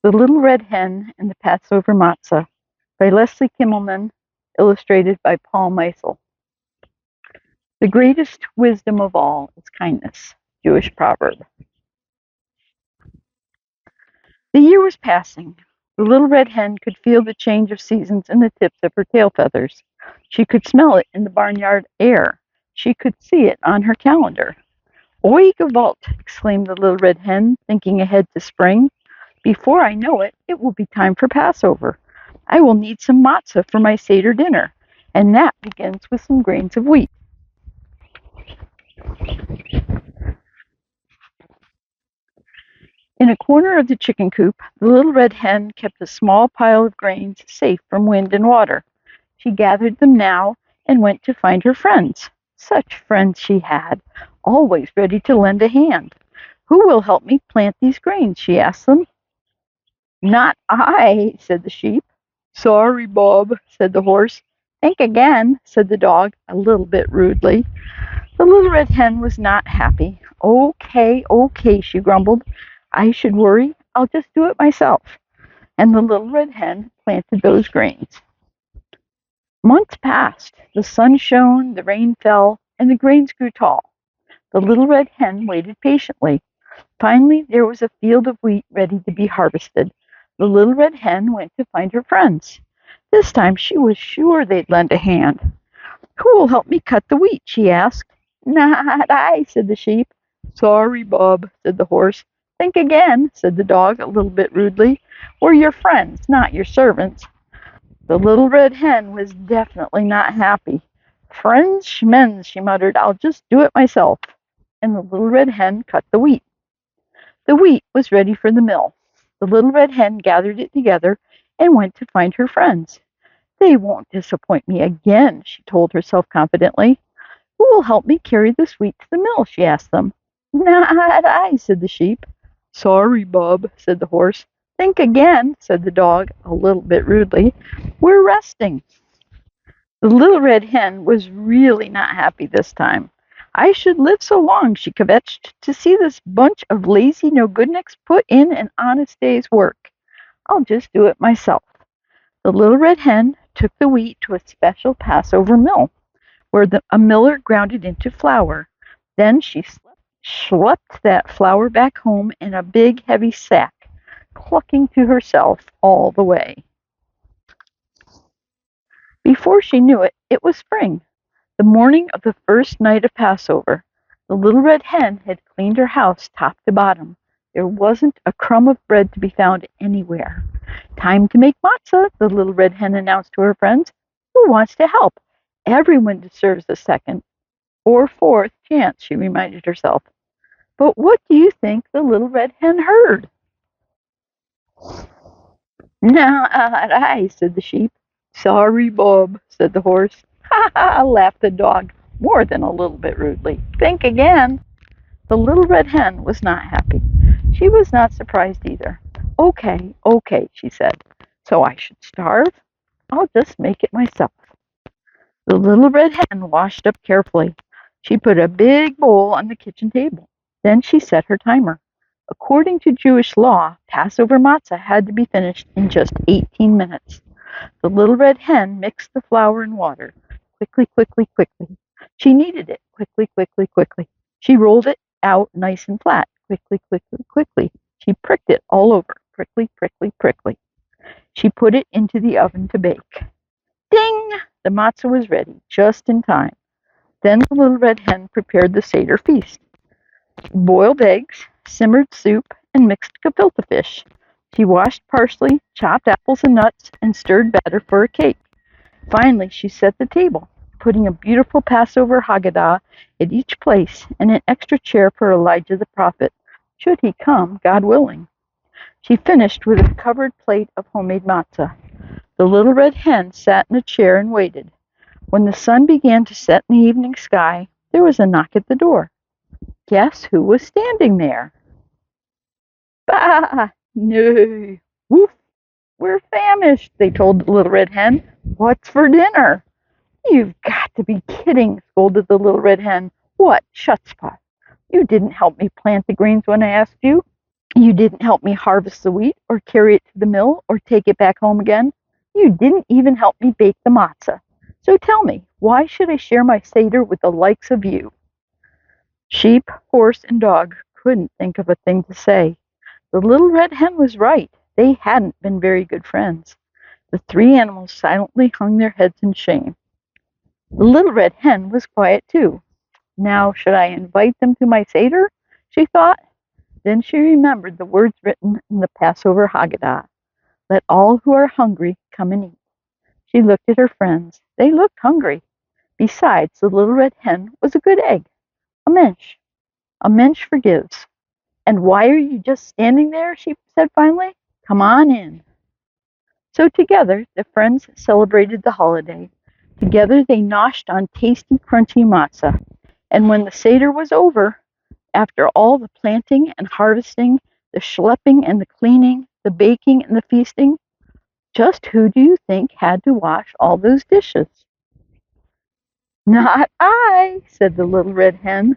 The Little Red Hen and the Passover Matzah by Leslie Kimmelman, illustrated by Paul Meisel. The greatest wisdom of all is kindness. Jewish proverb. The year was passing. The little red hen could feel the change of seasons in the tips of her tail feathers. She could smell it in the barnyard air. She could see it on her calendar. Oi, gewalt! Exclaimed the little red hen, thinking ahead to spring. Before I know it, it will be time for Passover. I will need some matzah for my Seder dinner, and that begins with some grains of wheat. In a corner of the chicken coop, the little red hen kept a small pile of grains safe from wind and water. She gathered them now and went to find her friends. Such friends she had, always ready to lend a hand. Who will help me plant these grains? She asked them. Not I, said the sheep. Sorry, Bob, said the horse. Think again, said the dog, a little bit rudely. The little red hen was not happy. Okay, she grumbled. I should worry. I'll just do it myself. And the little red hen planted those grains. Months passed. The sun shone, the rain fell, and the grains grew tall. The little red hen waited patiently. Finally, there was a field of wheat ready to be harvested. The little red hen went to find her friends. This time she was sure they'd lend a hand. Who will help me cut the wheat? She asked. Not I, said the sheep. Sorry, Bob, said the horse. Think again, said the dog, a little bit rudely. We're your friends, not your servants. The little red hen was definitely not happy. Friends, schmens, she muttered. I'll just do it myself. And the little red hen cut the wheat. The wheat was ready for the mill. The little red hen gathered it together and went to find her friends. They won't disappoint me again, she told herself confidently. Who will help me carry this wheat to the mill? She asked them. Not I, said the sheep. Sorry, Bob, said the horse. Think again, said the dog, a little bit rudely. We're resting. The little red hen was really not happy this time. I should live so long, she kvetched, to see this bunch of lazy no-goodniks put in an honest day's work. I'll just do it myself. The little red hen took the wheat to a special Passover mill, where a miller ground it into flour. Then she schlepped that flour back home in a big, heavy sack, clucking to herself all the way. Before she knew it, it was spring, the morning of the first night of Passover. The little red hen had cleaned her house top to bottom. There wasn't a crumb of bread to be found anywhere. Time to make matzah, the little red hen announced to her friends. Who wants to help? Everyone deserves a second or fourth chance, she reminded herself. But what do you think the little red hen heard? Not I, said the sheep. Sorry, Bob, said the horse. Ha ha, laughed the dog, more than a little bit rudely. Think again. The little red hen was not happy. She was not surprised either. Okay, she said. So I should starve? I'll just make it myself. The little red hen washed up carefully. She put a big bowl on the kitchen table. Then she set her timer. According to Jewish law, Passover matzah had to be finished in just 18 minutes. The little red hen mixed the flour and water. Quickly. She kneaded it. Quickly. She rolled it out nice and flat. Quickly. She pricked it all over. Prickly. She put it into the oven to bake. Ding! The matzah was ready, just in time. Then the little red hen prepared the Seder feast. Boiled eggs, simmered soup, and mixed gefilte fish. She washed parsley, chopped apples and nuts, and stirred batter for a cake. Finally, she set the table, putting a beautiful Passover Haggadah at each place and an extra chair for Elijah the prophet, should he come, God willing. She finished with a covered plate of homemade matzah. The little red hen sat in a chair and waited. When the sun began to set in the evening sky, there was a knock at the door. Guess who was standing there? Bah! No! Woof! We're famished, they told the little red hen. What's for dinner? You've got to be kidding, scolded the little red hen. What chutzpah! You didn't help me plant the grains when I asked you. You didn't help me harvest the wheat, or carry it to the mill, or take it back home again. You didn't even help me bake the matzah. So tell me, why should I share my seder with the likes of you?" Sheep, horse, and dog couldn't think of a thing to say. The little red hen was right. They hadn't been very good friends. The three animals silently hung their heads in shame. The little red hen was quiet too. Now should I invite them to my seder? She thought. Then she remembered the words written in the Passover Haggadah. Let all who are hungry come and eat. She looked at her friends. They looked hungry. Besides, the little red hen was a good egg. A mensch. A mensch forgives. "And why are you just standing there?" she said finally. "Come on in." So together the friends celebrated the holiday. Together they noshed on tasty, crunchy matzah. And when the seder was over, after all the planting and harvesting, the schlepping and the cleaning, the baking and the feasting, just who do you think had to wash all those dishes? "Not I," said the little red hen.